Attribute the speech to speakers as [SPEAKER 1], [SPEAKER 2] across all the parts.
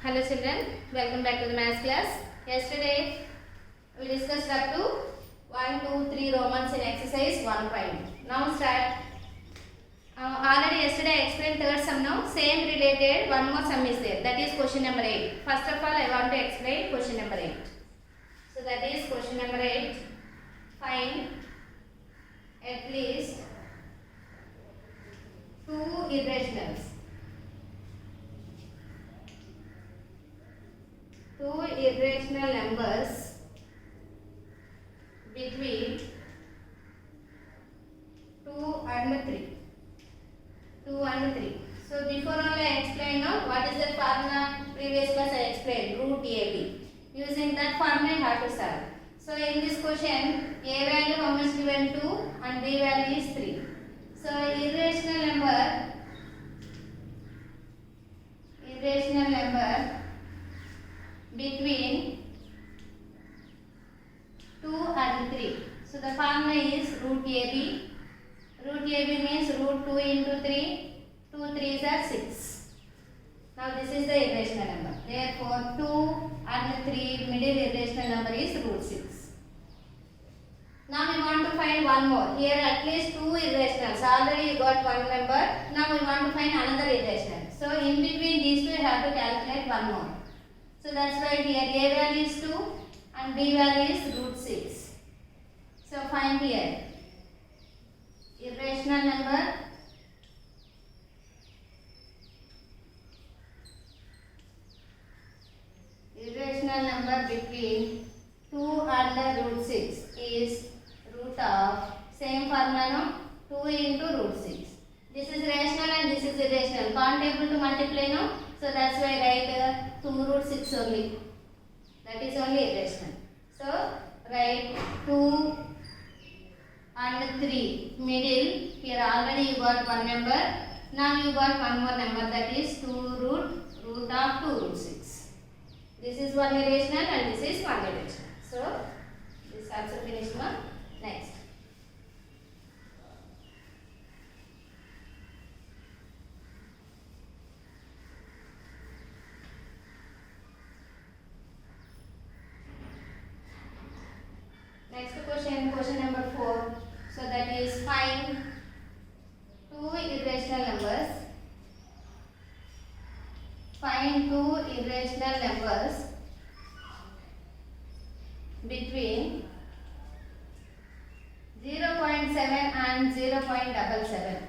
[SPEAKER 1] Hello children, welcome back to the maths class. Yesterday we discussed up to 1, 2, 3 Romans in exercise 1 prime. Now start. Already yesterday I explained third sum now. Same related, one more sum is there. That is question number 8. First of all I want to explain question number 8. So that is question number 8. Find at least 2 irrationals. 2 irrational numbers between 2 and 3. 2 and 3. So before only I explained now what is the formula. Previous class I explained root AB. Using that formula you have to solve. So in this question A value how much given 2 and B value is 3. So irrational number between 2 and 3. So the formula is root AB. Root AB means root 2 into 3. 2 3s are 6. Now this is the irrational number. Therefore 2 and 3 middle irrational number is root 6. Now we want to find one more. Here at least 2 irrationals. Already you got one number. Now we want to find another irrational. So in between these two you have to calculate one more. So that's why here A value is 2 and B value is root 6. So find here irrational number between 2 and the root 6 is root of same formula no 2 into root 6. This is rational and this is irrational. Can't able to multiply no. So that's why write 2 root 6 only. That is only irrational. So write 2 and 3 middle. Here already you got one number. Now you got one more number, that is 2 root of 2 root 6. This is one irrational and this is one irrational. So this also finished now. Next. Next question number 4. So that is find 2 irrational numbers. Find 2 irrational numbers between 0.7 and 0.77.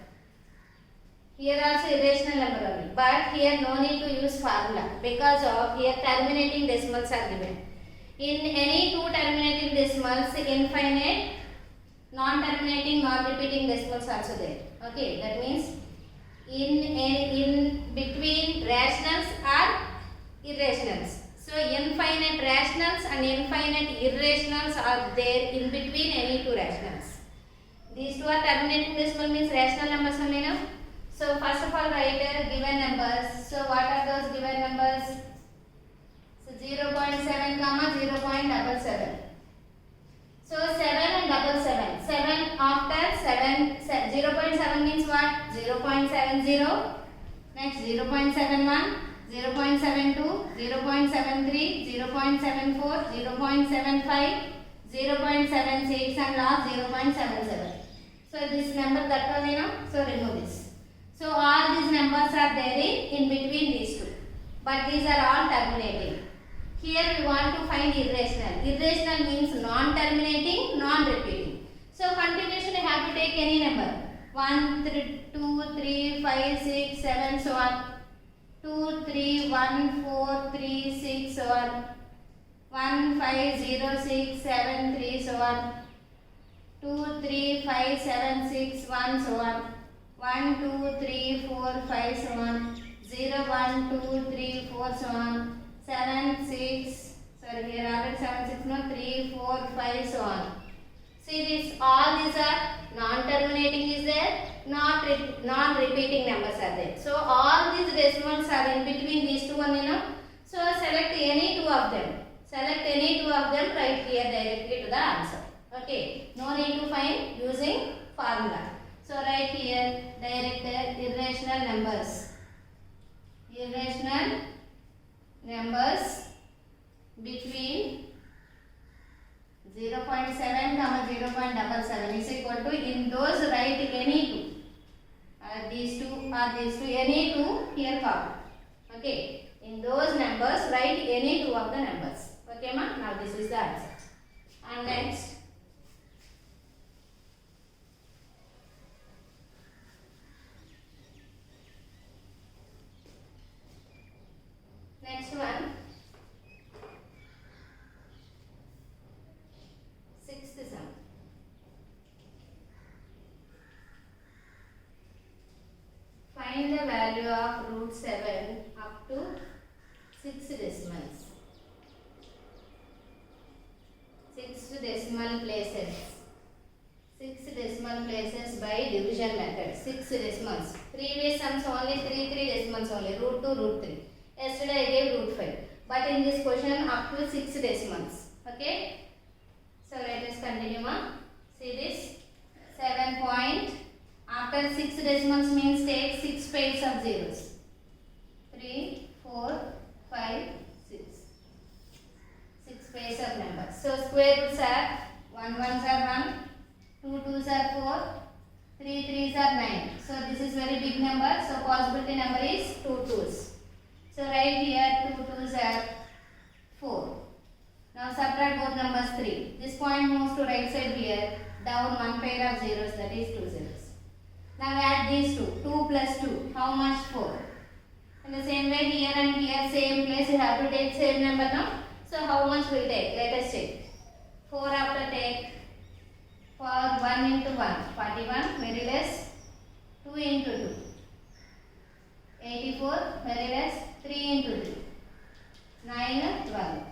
[SPEAKER 1] Here also irrational number only, but here no need to use formula because of here terminating decimals are given. In any two terminating decimals, infinite, non-terminating, non-repeating decimals also there. Okay, that means in between rationals are irrationals. So infinite rationals and infinite irrationals are there in between any two rationals. These two are terminating decimal means rational numbers only now. So first of all write given numbers. So what are those given numbers? So 0.7 comma 0.77. So 7 and 77. 7 after 7. 0.7 means what? 0.70. Next 0.71. 0.72, 0.73, 0.74, 0.75, 0.76 and last 0.77. So this number that only now. So remove this. So all these numbers are there in between these two. But these are all terminating. Here we want to find irrational. Irrational means non-terminating, non-repeating. So continuation you have to take any number. 1, 2, 3, 5, 6, 7, so on. 2, 3, 1, 4, 3, 6, so on. 1, 5, 0, 6, 7, 3, so on. 2, 3, 5, 7, 6, 1, so on. 1, 2, 3, 4, 5, so on. 0, 1, 2, 3, 4, so on. 7, 6, sorry here already 7, 6, no, 3, 4, 5, so on. See this, all these are non-terminating is there, non-repeating numbers are there. So all these decimals are in between these two only now. So select any two of them. Select any two of them, write here directly to the answer. Okay, no need to find using formula. So write here direct irrational numbers. Irrational between 0.7 comma 0.77 is equal to, in those write any two. These two any two here come. Okay, in those numbers write any two of the numbers. Okay ma, now this is the answer. And next, next one, sixth sum. Find the value of root 7 up to 6 decimals. 6 decimal places. 6 decimal places by division method. 6 decimals. Previous sums only 3 decimals only. Root 2, root 3. Yesterday I gave root 5. But in this question up to 6 decimals. Okay. So let us continue. See this. 7 point. After 6 decimals means take 6 pairs of zeros. 3, 4, 5, 6. 6 pairs of numbers. So square roots are 1 ones are 1, 2 twos are 4, 3 threes are 9. So this is very big number. So possibility number is 2 twos. So right here 2 twos are 4. Now subtract both numbers 3. This point moves to right side here. Down one pair of zeros, that is 2 zeros. Now add these two. 2 plus 2. How much? 4. In the same way here and here same place you have to take same number now. So how much will take? Let us take. 4 after take. For 1 into 1. 41. Very less. 2 into 2. 84. Very less. 3 into 3. 9, 12.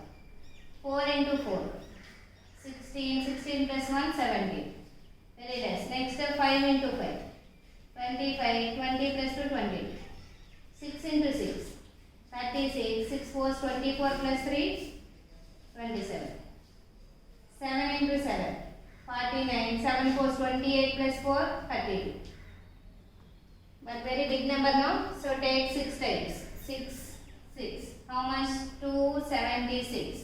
[SPEAKER 1] 4 into 4. 16. 16 plus 1, 17. Very less. Next 5 into 5. 25, 20 plus 2, 20. 6 into 6, 36, 6 4, 24 plus 3, 27. 7 into 7, 49, 7 4, 28 plus 4, 32. But very big number now, so take 6 times. 6, 6. How much? 276.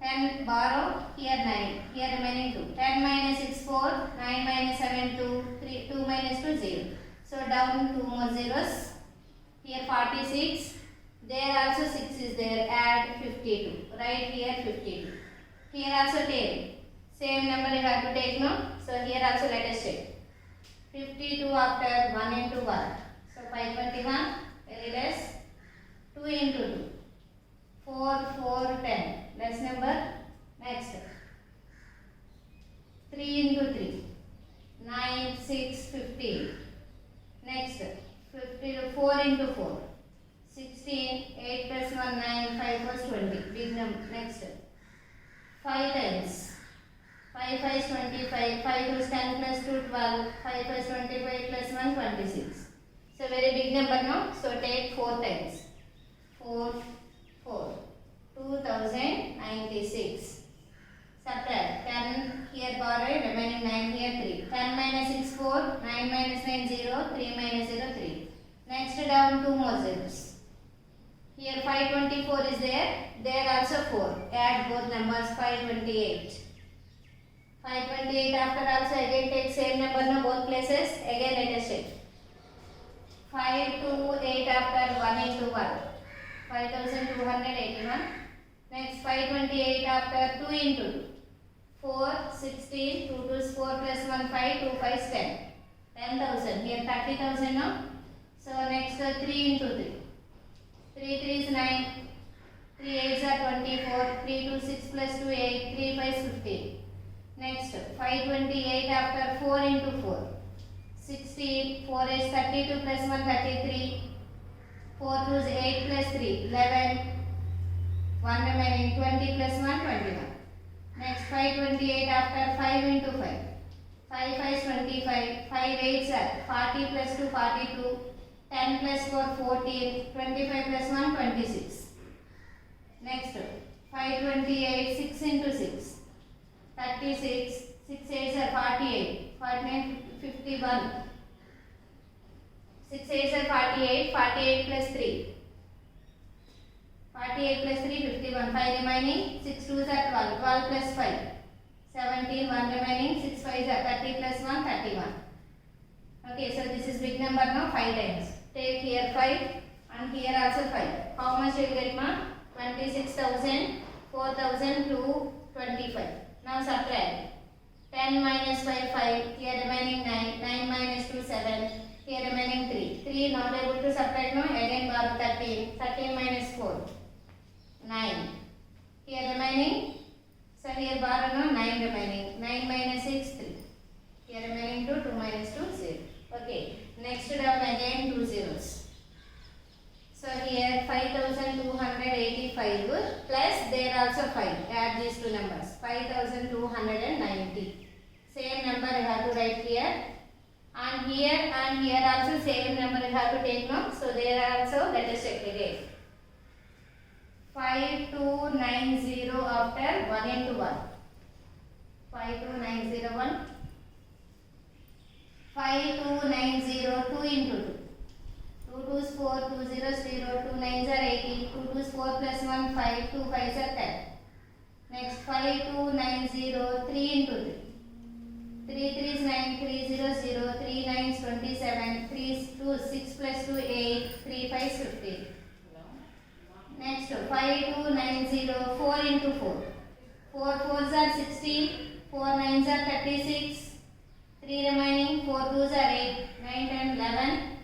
[SPEAKER 1] 10 borrow, here 9, here remaining 2. 10 minus 6, 4, 9 minus 7, 2, 3, 2 minus 2, 0. So down 2 more zeros. Here 46, there also 6 is there, add 52. Right here 52. Here also take. Same number you have to take now. So here also let us take. 52 after 1 into 1. So 521, very less. 2 into 2. 4, 4, 10. Less number. Next. 3 into 3. 9, 6, 15. Next. 4 into 4. 16. 8 plus 1, 9. 5 plus 20. Big number. Next. 5 times. 5 5 is 25. 5 is 10 plus 2, 12. 5 plus 25 plus 1, 26. So very big number now. So take 4 times. 4, 4. 2096. Subtract 10 here borrowed, remaining 9 here 3. 10 minus 6 4, 9 minus 9 0, 3 minus 0 3. Next down 2 more zeros. Here 524 is there, there also 4. Add both numbers 528. 528 after also again take same number now both places. Again let us take. 528 after 1 into 1. 5281. Next 528 after 2 into 2. 4, 16, 2 2 is 4 plus 1, 5, 2 5 is 10. 10,000. Here 30,000 now. So next 3 into 3. 3 3 is 9. 3 8s are 24. 3 2 6 plus 2 8. 3 5 is 15. Next 528 after 4 into 4. 16. 4 is 32 plus 1 33. 4 2 is 8 plus 3 11. 1 remaining 20 plus 1 21. Next 528 after 5 into 5. 5 5 is 25. 5 8s are 40 plus 2 42. 10 plus 4 14. 25 plus 1 26. Next 528 6 into 6. 36. 6 8s are 48. 49 51. 6 8s are 48. 48 plus 3. 48 plus 3, 51. 5 remaining. 6 2s are 12. 12 plus 5, 17. 1 remaining. 6 5s are 30 plus 1, 31. Okay, so this is big number now. 5 times. Take here 5 and here also 5. How much you will get, ma? 26,000, 4,000 to 25. Now subtract. 10 minus 5, 5. Here remaining 9. 9 minus 2, 7. Here remaining 3. 3 not able to subtract, no? Again borrow 13. 13 minus 4, 9. Here remaining. So here borrow, no? 9 remaining. 9 minus 6, 3. Here remaining 2. 2 minus 2, 0. Okay. Next down again 2 zeros. So here 5,285 plus there also 5. Add these two numbers. 5,290. Same number you have to write here. And here also same number you have to take now. So there also let us check again. 5290 after 1 into 1. 52901. 5290 2 into 2. 2 2s 4, 2 0s 0, 2 9s are 18, 2 2s 4 plus 1 5, 2 5s are 10. Next 5290 3 into 3. 3 3s 9, 3 0s 0, 3 9s 27, 3 2 6 plus 2 8, 3 5s 15. Next 5290 4 into 4. 4 4s are 16, 4 9s are 36, 3 remaining, 4 2s are 8, 9 10 11.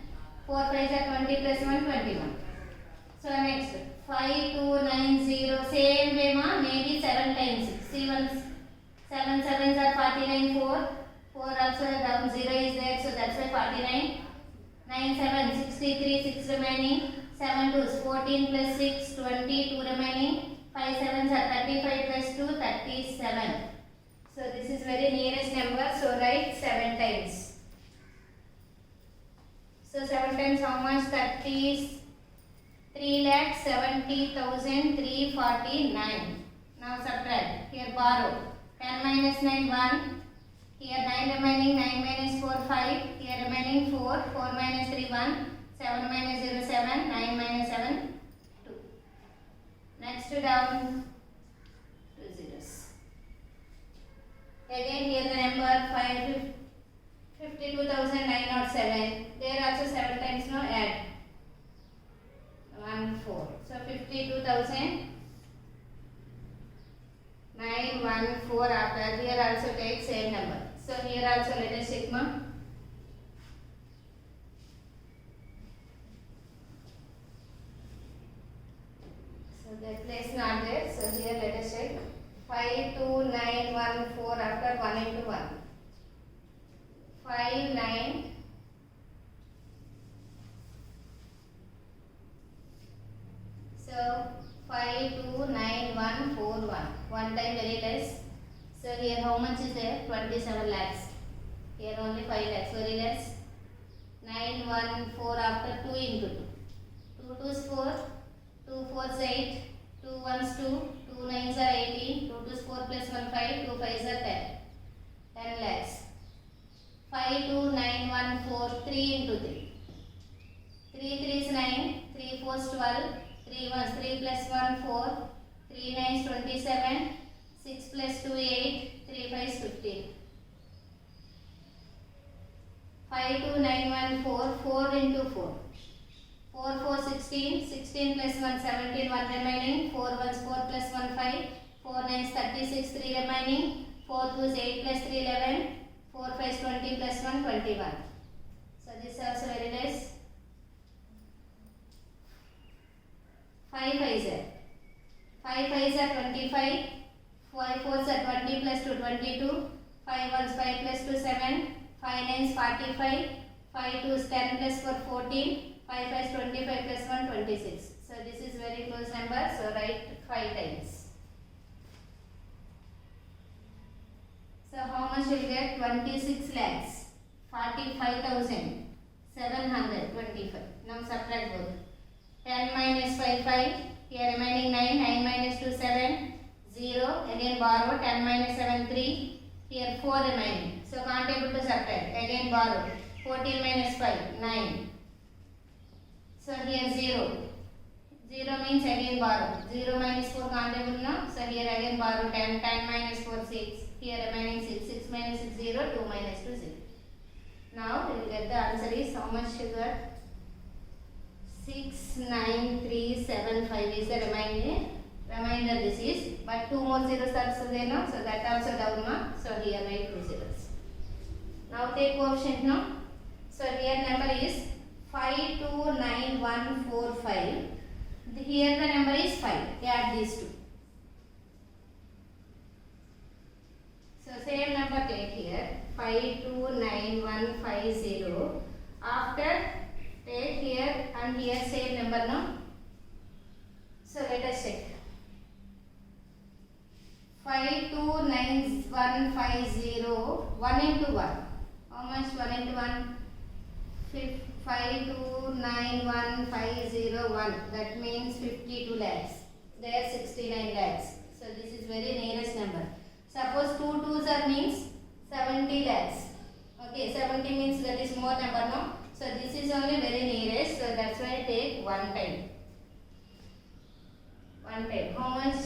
[SPEAKER 1] 4 5s are 20 plus 1, 21. So next 5290 same way, ma, maybe 7 times. See once 7 7s are 49, 4 also down 0 is there, so that's why 49. 9 7 63, 6 remaining. 7 2s 14 plus 6, 20, 2 remaining. 5 7s are 35 plus 2, 37. So this is very nearest number, so write 7 times. So 7 times how much? 3,70,349. Now subtract. Here borrow. 10 minus 9 1. Here 9 remaining. 9 minus 4 5. Here remaining 4. 4 minus 3 1. 7 minus 0 7. 9 minus 7 2. Next down 2 zeros. Again here the number 52,907. There also 7 times, no, add 1 4. So 52,914 after. Here also take same number. So here also let us check, ma. So that place not there. So here let us check. 52,914 after 1 into 1. 5 9. So 529141. One time very less. So here how much is there? 27 lakhs. Here only 5 lakhs, very less. 914 after 2 into 2. 2 2s 4, 2 4s 8, 2 1s 2, 2 9s are 18, 2 2s 4 plus 1 5, 2 5s are 10. 10 lakhs. 52914 3 into 3. 3 3s 9, 3 4s 12, 3 1s 3 plus 1 4, 3 9s 27, 6 plus 2 8, 3 5s 15. 52914 4 into 4. 4 4 16, 16 plus 1 17, 1 remaining, 4 1s 4 plus 1 5, 4 9s 36, 3 remaining, 4 2s 8 plus 3 11, 4 5s 20 plus 1 21. So this is also very less. 5 5s are 25, 5 4s are 20 plus 2 22, 5 1s 5 plus 2 7, 5 9s 45, 5 2s 10 plus 4 14, 5 5s 25 plus 1 26. So this is very close number, so write 5 times. So how much will get? 26 lakhs 45,725. Now subtract both. 10 minus 5 5. Here remaining 9. 9 minus 2 7. 0. Again borrow. 10 minus 7 3. Here 4 remaining. So can't able to subtract. Again borrow. 14 minus 5 9. So here 0. 0 means again borrow. 0 minus 4 can't able now. So here again borrow 10. 10 minus 4 6. Here remaining 6. 6 minus 6 0. 2 minus 2 0. Now we will get the answer is how much sugar? 6 9 3 7 5 is the remainder this is, but 2 more zeros are there now, so that also down now. So here write 2 zeros. Now take coefficient now. So here number is 529145. Here the number is 5. Add these two. So same number take here 529150. After take here and here same number now. So let us check. 529150 1 into 1. How much 1 into 1? 529150 that means 52 lakhs. There 69 lakhs. So this is very nearest number. Suppose 2 twos are means 70 lakhs. Okay, 70 means that is more number no. So this is only very nearest. So that's why I take one time. One time. How much?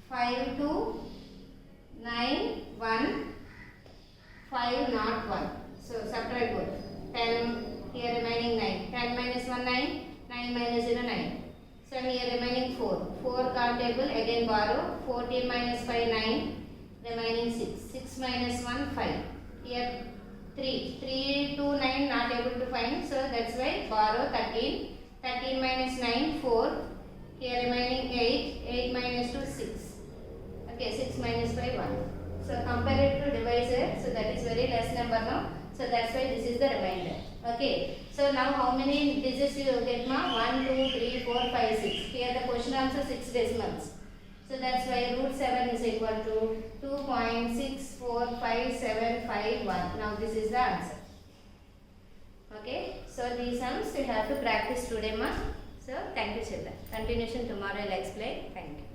[SPEAKER 1] 529151. So subtract both. 10 here remaining 9. 10 minus 1 9. 9 minus 0 9. So here remaining 4. 4 countable again borrow. 14 minus 5 9. Remaining 6. 6 minus 1 5. Here 3. 3 to 9 not able to find. So that's why borrow 13. 13 minus 9 4. Here remaining 8. 8 minus 2 6. Okay, 6 minus 5 1. So compare it to divisor. So that is very less number now. So that's why this is the remainder. Okay. So now how many digits you get ma? 1, 2, 3, 4, 5, 6. Here the question answer 6 decimals. So that's why root 7 is equal to 2.64571. Now this is the answer. Okay. So these sums you have to practice today ma. So thank you children. Continuation tomorrow I will explain. Thank you.